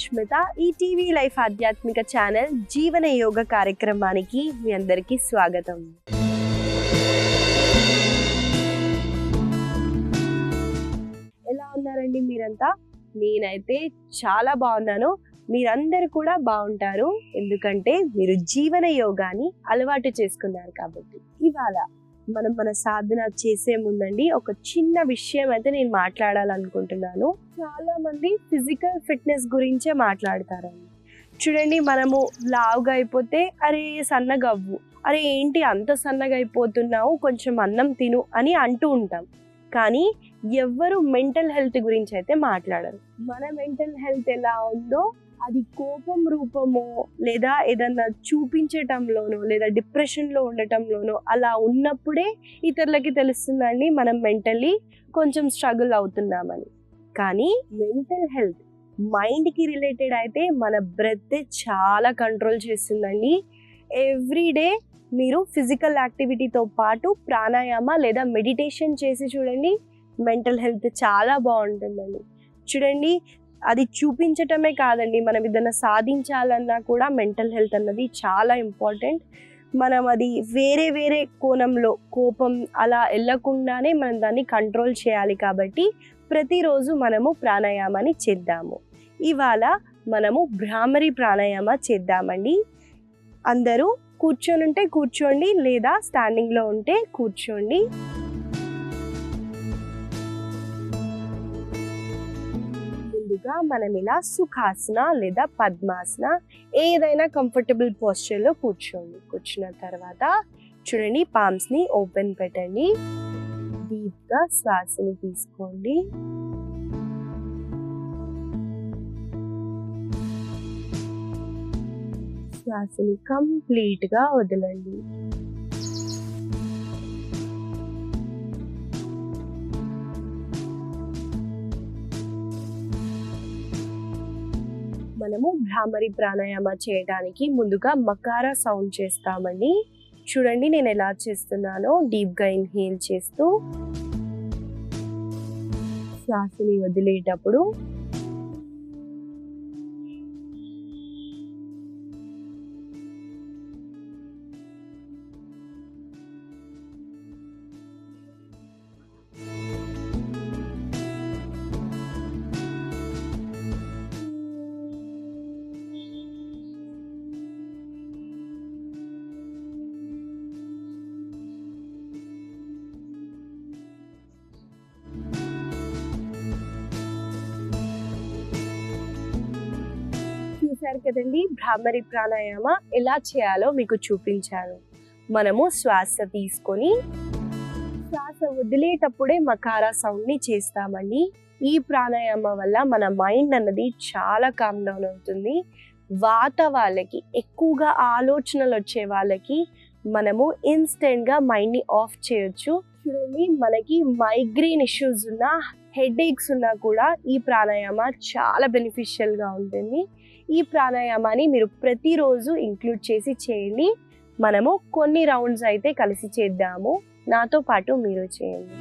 అష్మిత. ఈ TV life ఆధ్యాత్మిక channel జీవన యోగ కార్యక్రమానికి మీ అందరికీ స్వాగతం. ఎలా ఉన్నారండి మీరంతా? నేనైతే చాలా బాగున్నాను. మీరందరూ కూడా బాగుంటారు, ఎందుకంటే మీరు జీవన యోగాని అలవాటు చేసుకున్నారు కాబట్టి. ఇవాళ మనం మన సాధన చేసే ముందండి ఒక చిన్న విషయం అయితే నేను మాట్లాడాలనుకుంటున్నాను. చాలా మంది ఫిజికల్ ఫిట్నెస్ గురించే మాట్లాడతారండి. చూడండి, మనము లావుగా అయిపోతే అరే సన్నగా అవ్వు, అరే ఏంటి అంత సన్నగా అయిపోతున్నావు, కొంచెం అన్నం తిను అని అంటూ ఉంటాం. కానీ ఎవ్వరు మెంటల్ హెల్త్ గురించి అయితే మాట్లాడరు. మన మెంటల్ హెల్త్ ఎలా ఉందో అది కోపం రూపమో లేదా ఏదన్నా చూపించటంలోనో లేదా డిప్రెషన్లో ఉండటంలోనో అలా ఉన్నప్పుడే ఇతరులకి తెలుస్తుందండి మనం మెంటల్లీ కొంచెం స్ట్రగుల్ అవుతున్నామని. కానీ మెంటల్ హెల్త్ మైండ్కి రిలేటెడ్ అయితే మన బ్రెత్ చాలా కంట్రోల్ చేస్తుందండి. ఎవ్రీడే మీరు ఫిజికల్ యాక్టివిటీతో పాటు ప్రాణాయామ లేదా మెడిటేషన్ చేసి చూడండి, మెంటల్ హెల్త్ చాలా బాగుంటుందండి. చూడండి, అది చూపించటమే కాదండి, మనం ఏదైనా సాధించాలన్నా కూడా మెంటల్ హెల్త్ అన్నది చాలా ఇంపార్టెంట్. మనం అది వేరే వేరే కోణంలో కోపం అలా వెళ్ళకుండానే మనం దాన్ని కంట్రోల్ చేయాలి. కాబట్టి ప్రతిరోజు మనము ప్రాణాయామాన్ని చేద్దాము. ఇవాళ మనము భ్రామరి ప్రాణాయామ చేద్దామండి. అందరూ కూర్చొని ఉంటే కూర్చోండి, లేదా స్టాండింగ్లో ఉంటే కూర్చోండి. ముందుగా మనం ఇలా సుఖాసన లేదా పద్మాసన ఏదైనా కంఫర్టబుల్ పోస్చర్లో కూర్చోండి. కూర్చున్న తర్వాత చూడండి, పామ్స్ని ఓపెన్ పెట్టండి. డీప్గా శ్వాసని తీసుకోండి. శ్వాసని కంప్లీట్గా వదలండి. మనము భ్రామరి ప్రాణాయామ చేయడానికి ముందుగా మకారా సౌండ్ చేస్తామండి. చూడండి నేను ఎలా చేస్తున్నానో. డీప్గా ఇన్హేల్ చేస్తూ శ్వాసని వదిలేటప్పుడు చూశారు కదండి, భ్రామరి ప్రాణాయామ ఎలా చేయాలో మీకు చూపించాను. మనము శ్వాస తీసుకొని శ్వాస వదిలేటప్పుడే మకారా సౌండ్ని చేస్తామండి. ఈ ప్రాణాయామ వల్ల మన మైండ్ అన్నది చాలా కామ్ డౌన్ అవుతుంది. వాత వాళ్ళకి, ఎక్కువగా ఆలోచనలు వచ్చే వాళ్ళకి మనము ఇన్స్టెంట్గా మైండ్ని ఆఫ్ చేయొచ్చు. చూడండి, మనకి మైగ్రేన్ ఇష్యూస్ ఉన్నా, హెడ్ ఏక్స్ ఉన్నా కూడా ఈ ప్రాణాయామ చాలా బెనిఫిషియల్గా ఉంటుంది. ఈ ప్రాణాయామాన్ని మీరు ప్రతిరోజు ఇంక్లూడ్ చేసి చేయండి. మనము కొన్ని రౌండ్స్ అయితే కలిసి చేద్దాము. నాతో పాటు మీరు చేయండి.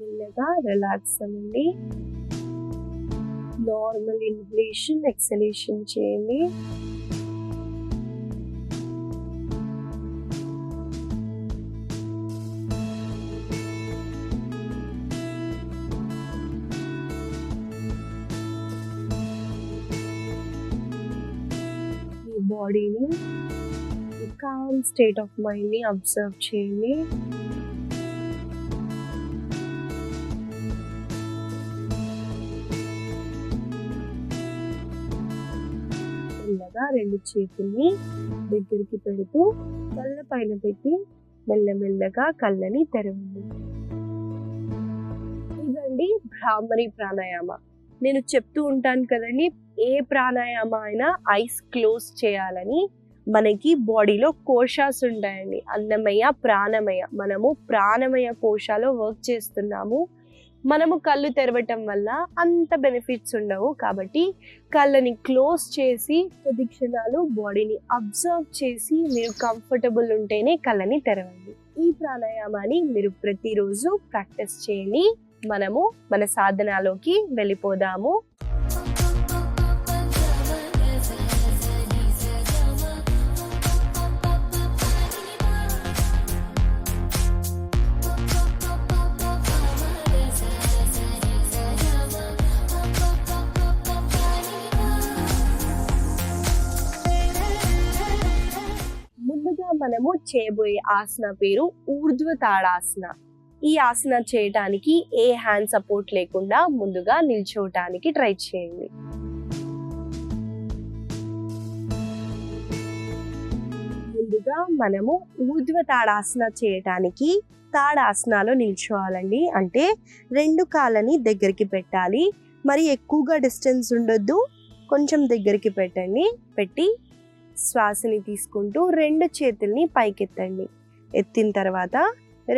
మెల్లగా రిలాక్స్ అవ్వండి. నార్మల్ ఇన్హలేషన్, ఎక్సలేషన్ చేయండి. బాడీని, కామ్ స్టేట్ ఆఫ్ మైండ్ ని అబ్జర్వ్ చేయండి. మెల్లగా రెండు చేతుల్ని దగ్గరికి పెడుతూ కళ్ళ పైన పెట్టి మెల్లమెల్లగా కళ్ళని తెరవండి. ఇదండి భ్రామరి ప్రాణాయామ. నేను చెప్తూ ఉంటాను కదండి, ఏ ప్రాణాయామ అయినా ఐస్ క్లోజ్ చేయాలని. మనకి బాడీలో కోశాస్ ఉంటాయండి, అన్నమయ, ప్రాణమయ. మనము ప్రాణమయ కోశాలో వర్క్ చేస్తున్నాము. మనము కళ్ళు తెరవటం వల్ల అంత బెనిఫిట్స్ ఉండవు. కాబట్టి కళ్ళని క్లోజ్ చేసి కొద్ది క్షణాలు బాడీని అబ్జర్వ్ చేసి మీరు కంఫర్టబుల్ ఉంటేనే కళ్ళని తెరవండి. ఈ ప్రాణాయామాన్ని మీరు ప్రతిరోజు ప్రాక్టీస్ చేయండి. మనము మన సాధనలోకి వెళ్ళిపోదాము. ముందుగా మనము చేయబోయే ఆసన పేరు ఊర్ధ్వ తాడాసన. ఈ ఆసన చేయటానికి ఏ హ్యాండ్ సపోర్ట్ లేకుండా ముందుగా నిల్చోవటానికి ట్రై చేయండి. ముందుగా మనము ఊర్ధ్వ తాడాసన చేయటానికి తాడాసనాలో నిల్చోవాలండి. అంటే రెండు కాళ్ళని దగ్గరికి పెట్టాలి. మరి ఎక్కువగా డిస్టెన్స్ ఉండొద్దు, కొంచెం దగ్గరికి పెట్టండి. పెట్టి శ్వాసని తీసుకుంటూ రెండు చేతుల్ని పైకెత్తండి. ఎత్తిన తర్వాత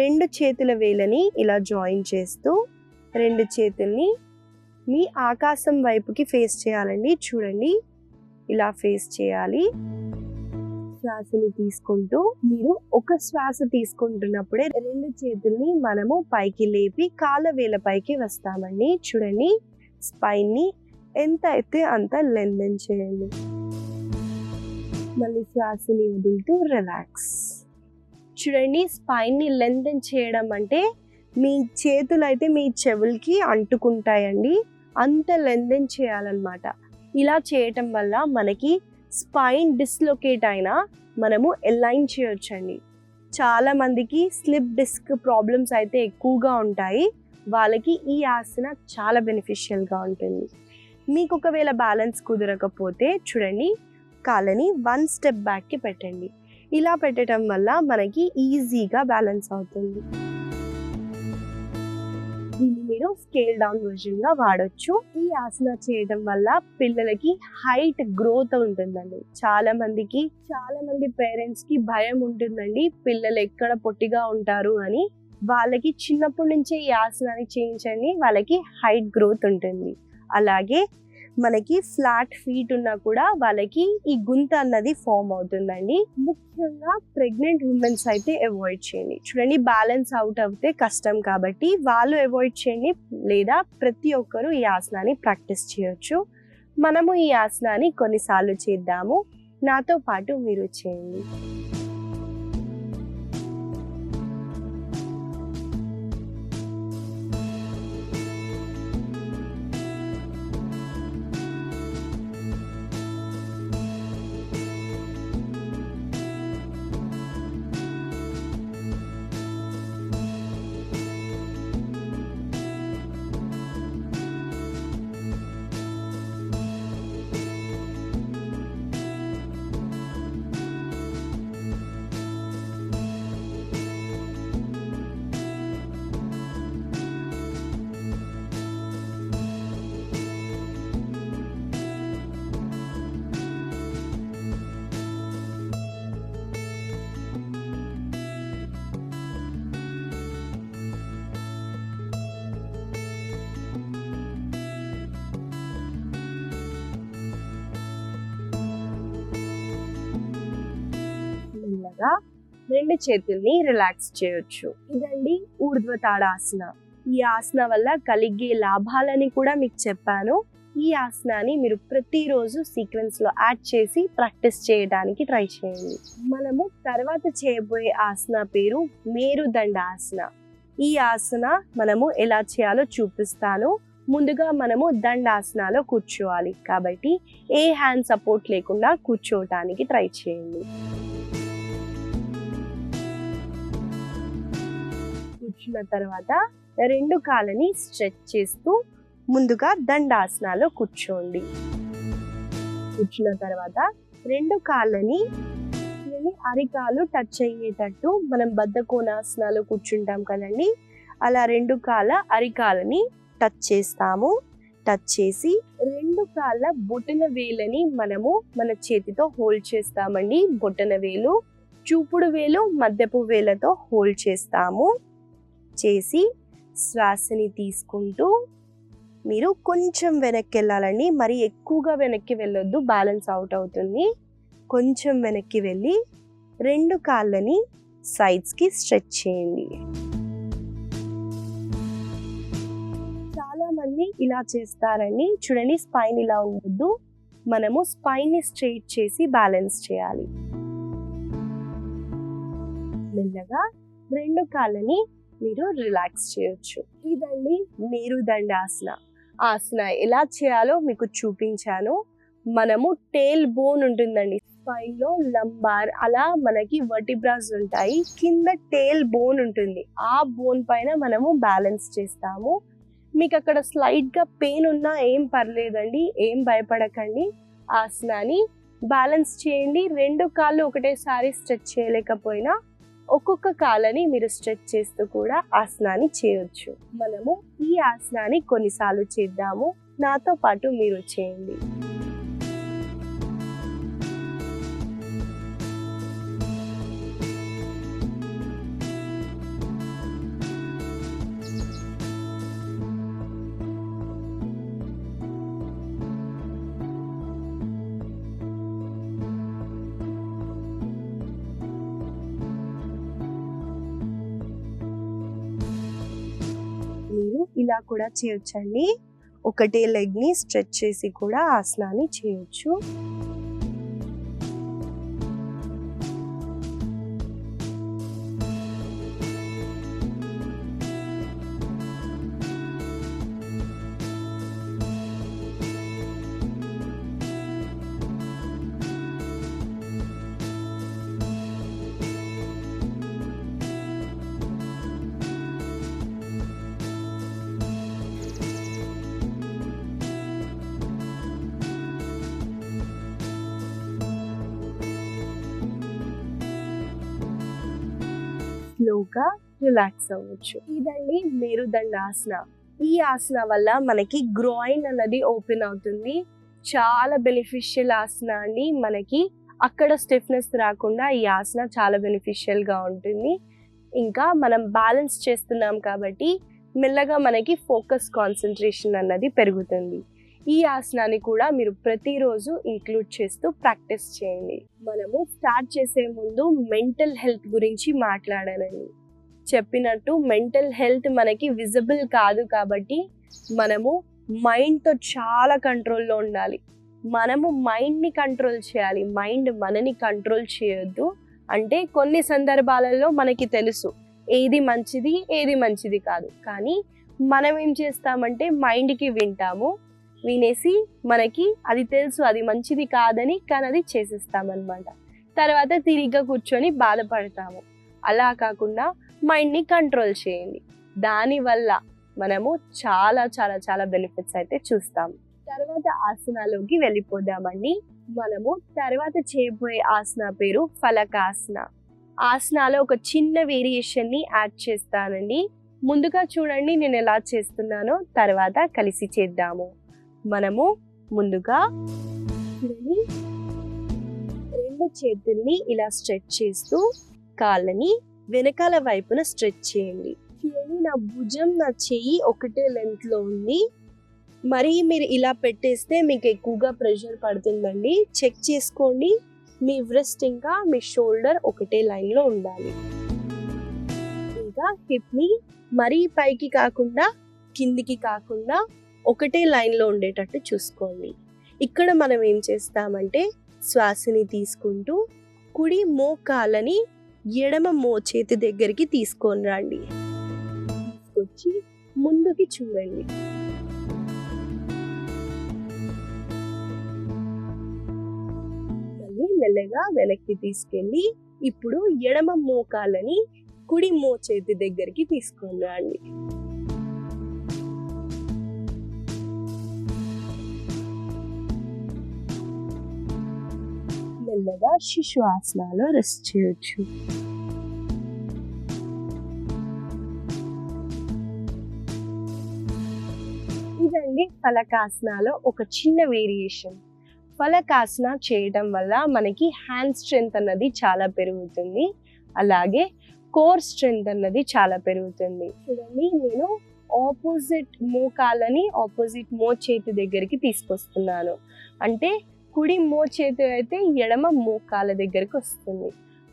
రెండు చేతుల వేలని ఇలా జాయిన్ చేస్తూ రెండు చేతుల్ని మీ ఆకాశం వైపుకి ఫేస్ చేయాలండి. చూడండి, ఇలా ఫేస్ చేయాలి. శ్వాసని తీసుకుంటూ మీరు ఒక శ్వాస తీసుకుంటున్నప్పుడే రెండు చేతుల్ని మనము పైకి లేపి కాళ్ళ వేల పైకి వస్తామండి. చూడండి, స్పైన్ని ఎంత అయితే అంత లెంథెన్ చేయండి. మళ్ళీ శ్వాసని వదులుతూ రిలాక్స్. చూడండి, స్పైన్ని లెంథెన్ చేయడం అంటే మీ చేతులు అయితే మీ చెవులకి అంటుకుంటాయండి, అంత లెంథెన్ చేయాలన్నమాట. ఇలా చేయటం వల్ల మనకి స్పైన్ డిస్లొకేట్ అయినా మనము అలైన్ చేయొచ్చండి. చాలా మందికి స్లిప్ డిస్క్ ప్రాబ్లమ్స్ అయితే ఎక్కువగా ఉంటాయి. వాళ్ళకి ఈ ఆసన చాలా బెనిఫిషియల్గా ఉంటుంది. మీకు ఒకవేళ బ్యాలెన్స్ కుదరకపోతే చూడండి, కాళ్ళని 1 స్టెప్ బ్యాక్కి పెట్టండి. ఇలా పెట్టడం వల్ల మనకి ఈజీగా బ్యాలెన్స్ అవుతుంది. దీన్ని మీరు స్కేల్ డౌన్ వర్జన్గా వాడచ్చు. ఈ ఆసన చేయడం వల్ల పిల్లలకి హైట్ గ్రోత్ ఉంటుందండి. చాలా మంది పేరెంట్స్ కి భయం ఉంటుందండి, పిల్లలు ఎక్కడ పొట్టిగా ఉంటారు అని. వాళ్ళకి చిన్నప్పటి నుంచే ఈ ఆసనాన్ని చేయించండి, వాళ్ళకి హైట్ గ్రోత్ ఉంటుంది. అలాగే మనకి ఫ్లాట్ ఫీట్ ఉన్నా కూడా వాళ్ళకి ఈ గుంత అన్నది ఫామ్ అవుతుందండి. ముఖ్యంగా ప్రెగ్నెంట్ ఉమెన్స్ అయితే అవాయిడ్ చేయండి. చూడండి, బ్యాలెన్స్ అవుట్ అవుతే కష్టం కాబట్టి వాళ్ళు అవాయిడ్ చేయండి. లేదా ప్రతి ఒక్కరూ ఈ ఆసనాన్ని ప్రాక్టీస్ చేయొచ్చు. మనము ఈ ఆసనాన్ని కొన్నిసార్లు చేద్దాము, నాతో పాటు మీరు చేయండి. రెండు చేతుల్ని రిలాక్స్ చేయొచ్చు. ఇదండి ఊర్ధ్వ తాడాసన. ఈ ఆసన వల్ల కలిగే లాభాలని కూడా మీకు చెప్పాను. ఈ ఆసనాన్ని మీరు ప్రతిరోజు సీక్వెన్స్లో యాడ్ చేసి ప్రాక్టీస్ చేయడానికి ట్రై చేయండి. మనము తర్వాత చేయబోయే ఆసన పేరు మేరుదండ ఆసన. ఈ ఆసన మనము ఎలా చేయాలో చూపిస్తాను. ముందుగా మనము దండాసనాలో కూర్చోవాలి కాబట్టి ఏ హ్యాండ్ సపోర్ట్ లేకుండా కూర్చోవటానికి ట్రై చేయండి. కూర్చున్న తర్వాత 2 కాళ్ళని స్ట్రెచ్ చేస్తూ ముందుగా దండాసనాలో కూర్చోండి. కూర్చున్న తర్వాత 2 కాళ్ళని అరికాలు టచ్ అయ్యేటట్టు, మనం బద్ధకోణాసనాలో కూర్చుంటాం కదండి, అలా 2 కాళ్ళ అరికాలని టచ్ చేస్తాము. టచ్ చేసి 2 కాళ్ళ బొటన వేలని మనము మన చేతితో హోల్డ్ చేస్తామండి. బొటన వేలు, చూపుడు వేలు, మధ్యపు వేలతో హోల్డ్ చేస్తాము. చేసి శ్వాసని తీసుకుంటూ మీరు కొంచెం వెనక్కి వెళ్ళాలండి. మరి ఎక్కువగా వెనక్కి వెళ్ళొద్దు, బ్యాలెన్స్ అవుట్ అవుతుంది. కొంచెం వెనక్కి వెళ్ళి 2 కాళ్ళని సైడ్స్కి స్ట్రెచ్ చేయండి. చాలా మంది ఇలా చేస్తారండి. చూడండి, స్పైన్ ఇలా ఉండొద్దు, మనము స్పైన్ని స్ట్రెయిట్ చేసి బ్యాలెన్స్ చేయాలి. మెల్లగా 2 కాళ్ళని మీరు రిలాక్స్ చేయొచ్చు. ఇదండి మేరుదండాసన. ఆసన ఎలా చేయాలో మీకు చూపించాను. మనము టేల్ బోన్ ఉంటుందండి, స్పైన్ లో లంబార్, అలా మనకి వర్టిబ్రాస్ ఉంటాయి, కింద టేల్ బోన్ ఉంటుంది. ఆ బోన్ పైన మనము బ్యాలెన్స్ చేస్తాము. మీకు అక్కడ స్లైట్ గా పెయిన్ ఉన్నా ఏం పర్లేదండి, ఏం భయపడకండి. ఆసనాన్ని బ్యాలెన్స్ చేయండి. 2 కాళ్ళు ఒకటేసారి స్ట్రెచ్ చేయలేకపోయినా ఒక్కొక్క కాళ్ళని మీరు స్ట్రెచ్ చేస్తూ కూడా ఆసనాన్ని చేయొచ్చు. మనము ఈ ఆసనాన్ని కొన్నిసార్లు చేద్దాము. నాతో పాటు మీరు చేయండి. మీరు ఇలా కూడా చేయొచ్చండి. ఒకటే లెగ్ ని స్ట్రెచ్ చేసి కూడా ఆసనాన్ని చేయొచ్చు. స్లోగా రిలాక్స్ అవ్వచ్చు. ఇదండి మేరుదండాసన. ఈ ఆసన వల్ల మనకి గ్రోయిన్ అన్నది ఓపెన్ అవుతుంది. చాలా బెనిఫిషియల్ ఆసన అండి. మనకి అక్కడ స్టిఫ్నెస్ రాకుండా ఈ ఆసన చాలా బెనిఫిషియల్ గా ఉంటుంది. ఇంకా మనం బ్యాలెన్స్ చేస్తున్నాం కాబట్టి మెల్లగా మనకి ఫోకస్, కాన్సన్ట్రేషన్ అన్నది పెరుగుతుంది. ఈ ఆసనాన్ని కూడా మీరు ప్రతిరోజు ఇంక్లూడ్ చేస్తూ ప్రాక్టీస్ చేయండి. మనము స్టార్ట్ చేసే ముందు మెంటల్ హెల్త్ గురించి మాట్లాడానండి. చెప్పినట్టు మెంటల్ హెల్త్ మనకి విజిబుల్ కాదు కాబట్టి మనము మైండ్తో చాలా కంట్రోల్లో ఉండాలి. మనము మైండ్ని కంట్రోల్ చేయాలి, మైండ్ మనని కంట్రోల్ చేయొద్దు. అంటే కొన్ని సందర్భాలలో మనకి తెలుసు ఏది మంచిది ఏది మంచిది కాదు, కానీ మనం ఏం చేస్తామంటే మైండ్కి వింటాము. వినేసి మనకి అది తెలుసు అది మంచిది కాదని, కానీ అది చేసేస్తామన్నమాట. తర్వాత తిరిగ్గా కూర్చొని బాధపడతాము. అలా కాకుండా మైండ్ని కంట్రోల్ చేయండి. దానివల్ల మనము చాలా చాలా చాలా బెనిఫిట్స్ అయితే చూస్తాము. తర్వాత ఆసనాలోకి వెళ్ళిపోదామండి. మనము తర్వాత చేయబోయే ఆసన పేరు ఫలకాసన. ఆసనాలో ఒక చిన్న వేరియేషన్ని యాడ్ చేస్తానండి. ముందుగా చూడండి నేను ఎలా చేస్తున్నానో, తర్వాత కలిసి చేద్దాము. మనము ముందుగా 2 చేతుల్ని ఇలా స్ట్రెచ్ చేస్తూ కాళ్ళని వెనకాల వైపున స్ట్రెచ్ చేయండి. చూడండి, నా భుజం, నా చెయ్యి ఒకటే లెంత్ లో ఉంది. మరి మీరు ఇలా పెట్టేస్తే మీకు ఎక్కువగా ప్రెషర్ పడుతుందండి. చెక్ చేసుకోండి. మీ వ్రిస్ట్ ఇంకా మీ షోల్డర్ ఒకటే లైన్ లో ఉండాలి. ఇంకా హిప్ ని మరీ పైకి కాకుండా కిందికి కాకుండా ఒకటే లైన్లో ఉండేటట్టు చూసుకోండి. ఇక్కడ మనం ఏం చేస్తామంటే శ్వాసని తీసుకుంటూ కుడి మోకాలని ఎడమ మోచేతి దగ్గరికి తీసుకొని రండి. తీసుకొచ్చి ముందుకి చూడండి. మళ్ళీ మెల్లగా వెనక్కి తీసుకెళ్ళి ఇప్పుడు ఎడమ మోకాలని కుడి మోచేతి దగ్గరికి తీసుకొని రండి. మెల్లగా శిశు ఆసనాలో రెస్ట్ చేయొచ్చు. ఇదండి ఫలకాసనాలో ఒక చిన్న వేరియేషన్. ఫలకాసన చేయడం వల్ల మనకి హ్యాండ్ స్ట్రెంగ్త్ అన్నది చాలా పెరుగుతుంది, అలాగే కోర్ స్ట్రెంగ్త్ అన్నది చాలా పెరుగుతుంది. చూడండి, నేను ఆపోజిట్ మోకాలని ఆపోజిట్ మోచేతి దగ్గరికి తీసుకొస్తున్నాను. అంటే కుడి మోచేతి అయితే ఎడమ మోకాల దగ్గరికి వస్తుంది.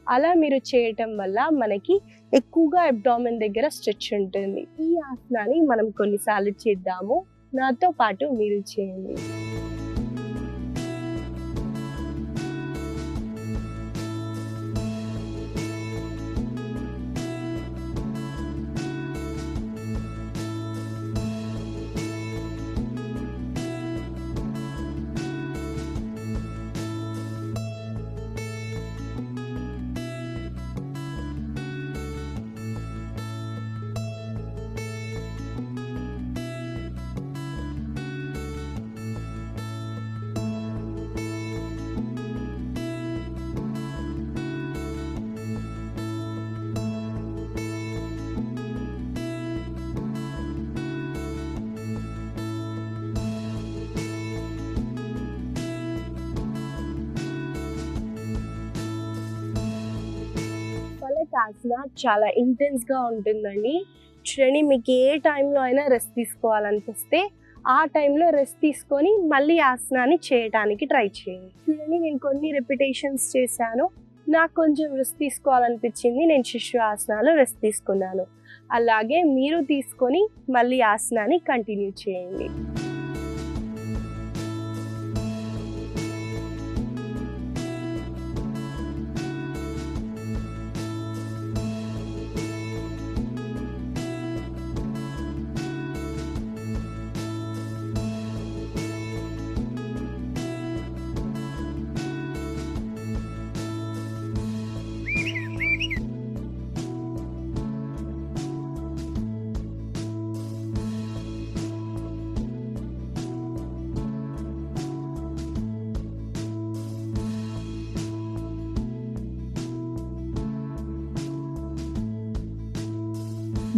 అలా మీరు చేయటం వల్ల మనకి ఎక్కువగా అబ్డామిన్ దగ్గర స్ట్రెచ్ ఉంటుంది. ఈ ఆసనాన్ని మనం కొన్నిసార్లు చేద్దాము. నాతో పాటు మీరు చేయండి. ఆసన చాలా ఇంటెన్స్ గా ఉంటుందండి. చూడండి, మీకు ఏ టైంలో అయినా రెస్ట్ తీసుకోవాలనిపిస్తే ఆ టైంలో రెస్ట్ తీసుకొని మళ్ళీ ఆసనాన్ని చేయడానికి ట్రై చేయండి. చూడండి, నేను కొన్ని రిపిటేషన్స్ చేశాను, నాకు కొంచెం రెస్ట్ తీసుకోవాలనిపించింది, నేను శిశు ఆసనాలు రెస్ట్ తీసుకున్నాను. అలాగే మీరు తీసుకొని మళ్ళీ ఆసనాన్ని కంటిన్యూ చేయండి.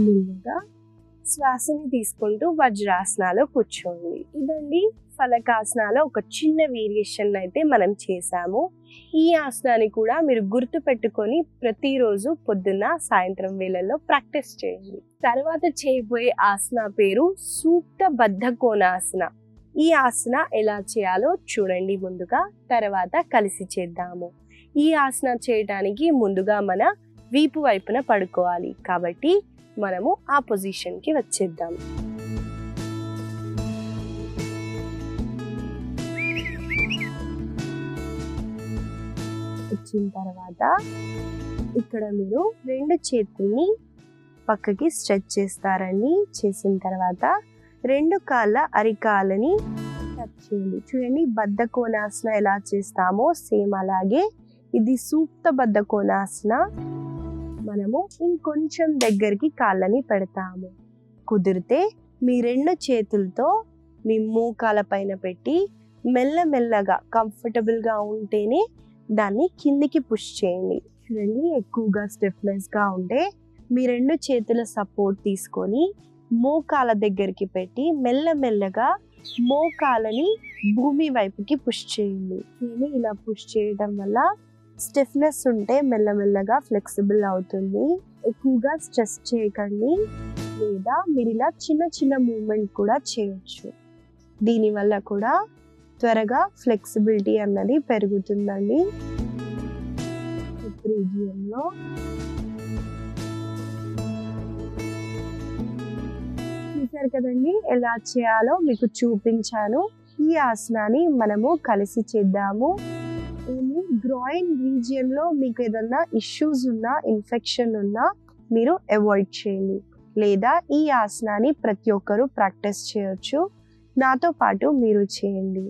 మెల్లగా శ్వాసని తీసుకుంటూ వజ్రాసనాలో కూర్చోండి. ఇదండి ఫలకాసనాలో ఒక చిన్న వేరియేషన్ అయితే మనం చేసాము. ఈ ఆసనాన్ని కూడా మీరు గుర్తు పెట్టుకొని ప్రతిరోజు పొద్దున్న సాయంత్రం వేళల్లో ప్రాక్టీస్ చేయండి. తర్వాత చేయబోయే ఆసన పేరు సూక్త బద్ధ కోణాసన. ఈ ఆసన ఎలా చేయాలో చూడండి ముందుగా, తర్వాత కలిసి చేద్దాము. ఈ ఆసన చేయడానికి ముందుగా మన వీపు వైపున పడుకోవాలి, కాబట్టి మనము ఆ పొజిషన్కి వచ్చేద్దాం. వచ్చిన తర్వాత ఇక్కడ మీరు రెండు చేతుల్ని పక్కకి స్ట్రెచ్ చేస్తారండి. చేసిన తర్వాత రెండు కాళ్ళ అరికాలని టచ్ చేయండి. చూడండి, బద్ధ కోణాసన ఎలా చేస్తామో సేమ్ అలాగే ఇది సూక్త బద్ధ కోణాసన. మనము ఇంకొంచెం దగ్గరికి కాళ్ళని పెడతాము. కుదిరితే మీ రెండు చేతులతో మీ మోకాల పైన పెట్టి మెల్లమెల్లగా కంఫర్టబుల్గా ఉంటేనే దాన్ని కిందికి పుష్ చేయండి. చూడండి, ఎక్కువగా స్టిఫ్నెస్గా ఉంటే మీ రెండు చేతుల సపోర్ట్ తీసుకొని మోకాల దగ్గరికి పెట్టి మెల్లమెల్లగా మోకాలని భూమి వైపుకి పుష్ చేయండి. చూడండి, ఇలా పుష్ చేయడం వల్ల స్టిఫ్నెస్ ఉంటే మెల్లమెల్లగా ఫ్లెక్సిబుల్ అవుతుంది. ఎక్కువగా స్ట్రెస్ చేయకండి, లేదా మీరు ఇలా చిన్న చిన్న మూమెంట్ కూడా చేయొచ్చు. దీనివల్ల కూడా త్వరగా ఫ్లెక్సిబిలిటీ అన్నది పెరుగుతుందండి. హిప్ రీజియన్లో చూసారు కదండి, ఎలా చేయాలో మీకు చూపించాను. ఈ ఆసనాన్ని మనము కలిసి చేద్దాము. గ్రాయిన్ రీజియన్ లో మీకు ఏదన్నా ఇష్యూస్ ఉన్నా, ఇన్ఫెక్షన్ ఉన్నా మీరు అవాయిడ్ చేయండి. లేదా ఈ ఆసనాన్ని ప్రతి ఒక్కరూ ప్రాక్టీస్ చేయొచ్చు. నాతో పాటు మీరు చేయండి.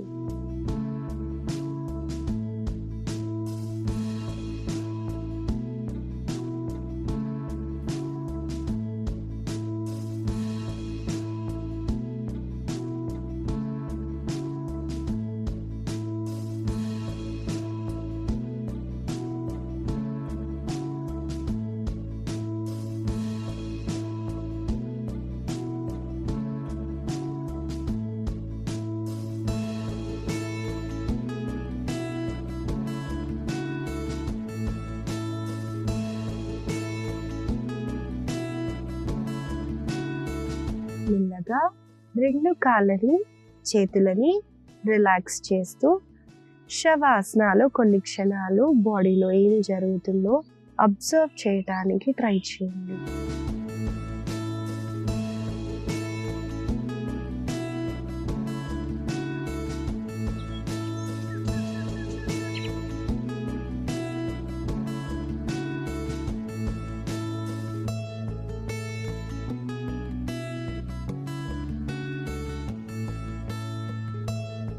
మెల్లగా 2 కాళ్ళని, చేతులని రిలాక్స్ చేస్తూ శవాసనాలు కొన్ని క్షణాలు బాడీలో ఏం జరుగుతుందో అబ్జర్వ్ చేయడానికి ట్రై చేయండి.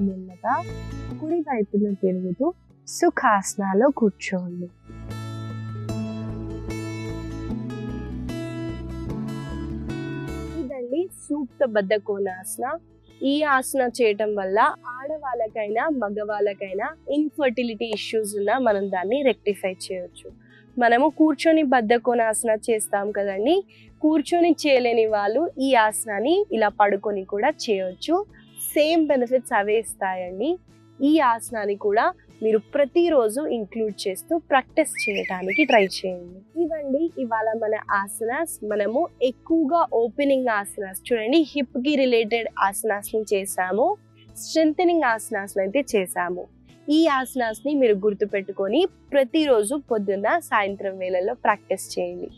మెల్లగా కుడి వైపున తిరుగుతూ సుఖాసనాలో కూర్చోండి. ఇదండి సూక్త బద్ధ కోణాసన. ఈ ఆసన చేయటం వల్ల ఆడవాళ్ళకైనా మగవాళ్ళకైనా ఇన్ఫర్టిలిటీ ఇష్యూస్ ఉన్నా మనం దాన్ని రెక్టిఫై చేయొచ్చు. మనము కూర్చొని బద్ధ కోణాసన చేస్తాం కదండి, కూర్చొని చేయలేని వాళ్ళు ఈ ఆసనాన్ని ఇలా పడుకొని కూడా చేయొచ్చు. సేమ్ బెనిఫిట్స్ అవే ఇస్తాయండి. ఈ ఆసనాన్ని కూడా మీరు ప్రతిరోజు ఇంక్లూడ్ చేస్తూ ప్రాక్టీస్ చేయడానికి ట్రై చేయండి. ఇవండి ఇవాళ మన ఆసనాస్. మనము ఎక్కువగా ఓపెనింగ్ ఆసనాస్ చూడండి, హిప్ కి రిలేటెడ్ ఆసనాస్ ని చేసాము, స్ట్రెంథెనింగ్ ఆసనాస్ అయితే చేసాము. ఈ ఆసనాస్ ని మీరు గుర్తుపెట్టుకొని ప్రతిరోజు పొద్దున్న సాయంత్రం వేళల్లో ప్రాక్టీస్ చేయండి.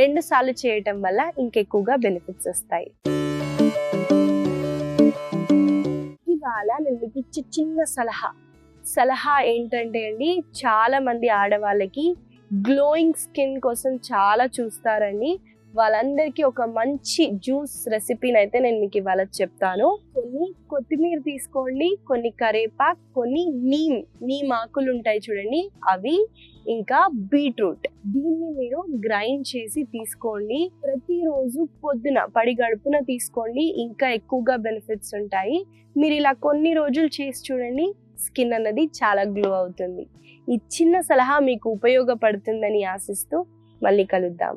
2 సార్లు చేయటం వల్ల ఇంకెక్కువగా బెనిఫిట్స్ వస్తాయి. ఇవాళ నేను మీకు ఇచ్చే చిన్న సలహా ఏంటంటే అండి, చాలా మంది ఆడవాళ్ళకి గ్లోయింగ్ స్కిన్ కోసం చాలా చూస్తారండి. వాళ్ళందరికీ ఒక మంచి జ్యూస్ రెసిపీని అయితే నేను మీకు ఇవాళ చెప్తాను. కొన్ని కొత్తిమీర తీసుకోండి, కొన్ని కరేపాకు, కొన్ని నీమ్ ఆకులు ఉంటాయి చూడండి అవి, ఇంకా బీట్రూట్. దీన్ని మీరు గ్రైండ్ చేసి తీసుకోండి. ప్రతిరోజు పొద్దున పడి గడుపున తీసుకోండి, ఇంకా ఎక్కువగా బెనిఫిట్స్ ఉంటాయి. మీరు ఇలా కొన్ని రోజులు చేసి చూడండి, స్కిన్ అన్నది చాలా గ్లో అవుతుంది. ఈ చిన్న సలహా మీకు ఉపయోగపడుతుందని ఆశిస్తూ మళ్ళీ కలుద్దాం.